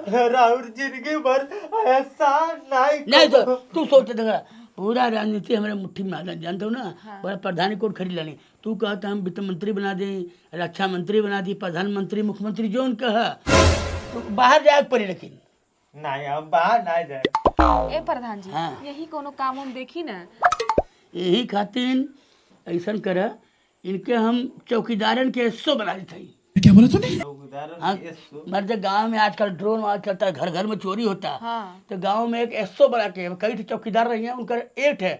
राहुल जिंदगी भर ऐसा नहीं तो तू सोच देखा पूरा राजनीति हमारे मुट्ठी में आता जानते हो ना। बड़ा प्रधानी कोर्ट खरीद लानी तू कहता हम वित्त मंत्री बना दें रक्षा मंत्री बना दी प्रधानमंत्री मुख्यमंत्री जो उनका है तो बाहर जाए पड़े लेकिन नहीं हम बाहर नहीं जाए। ए प्रधान जी हाँ। यही कोनो काम हम देखी ना। यही खातिर ऐसा कर इनके हम चौकीदारन के एसो बना देते क्या बोला तूने? हाँ मर्द गाँव में आजकल ड्रोन वाला चलता है घर घर में चोरी होता है। हाँ। तो गांव में एक एसओ बना के कई ठे चौकीदार रही हैं उनका एक है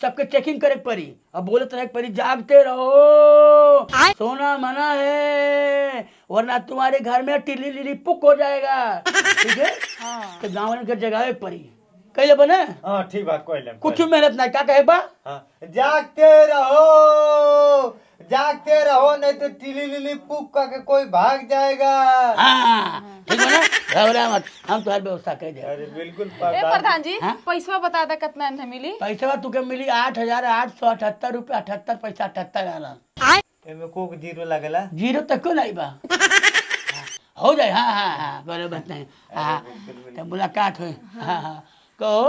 सबके चेकिंग करे पड़ी अब बोले तो पड़ी जागते रहो सोना मना है वरना तुम्हारे घर में टिल्ली लिली पुक हो जाएगा ठीक है। हाँ। तो गाँव वाले के जगावे पड़ी कही बने हाँ ठीक बात कोई कुछ मेहनत नहीं क्या कहे बा जागते रहो नहीं तो टिली लिली पुक करके कोई भाग जाएगा। हाँ ठीक है ना घबरा मत हम तुम्हारी व्यवस्था कर दे। अरे बिल्कुल ए प्रधान जी हाँ? पैसा बता दे कितना में मिली। पैसा तुके मिली 8,878 रुपया 78 पैसा 78 आना एमे को जीरो लगेला जीरो तक को नहीं बा हो जाए। हाँ हाँ हाँ बड़े बात नहीं। हाँ तो मुलाकात हो। हाँ हाँ कहो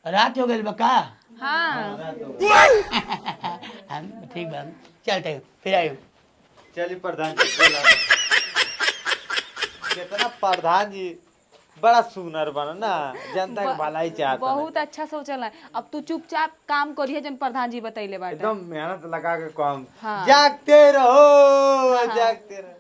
रात हो गई बका। हाँ ठीक बा चलते हैं फिर आयो। चलिए प्रधान जी कितना प्रधान जी बड़ा सुनर बना ना जनता के भलाई चाहता बहुत अच्छा सोचल है। अब तू चुपचाप काम करिए जन प्रधान जी बतैले बाटे। एकदम मेहनत लगा के काम। हाँ। जागते रहो जागते रहो।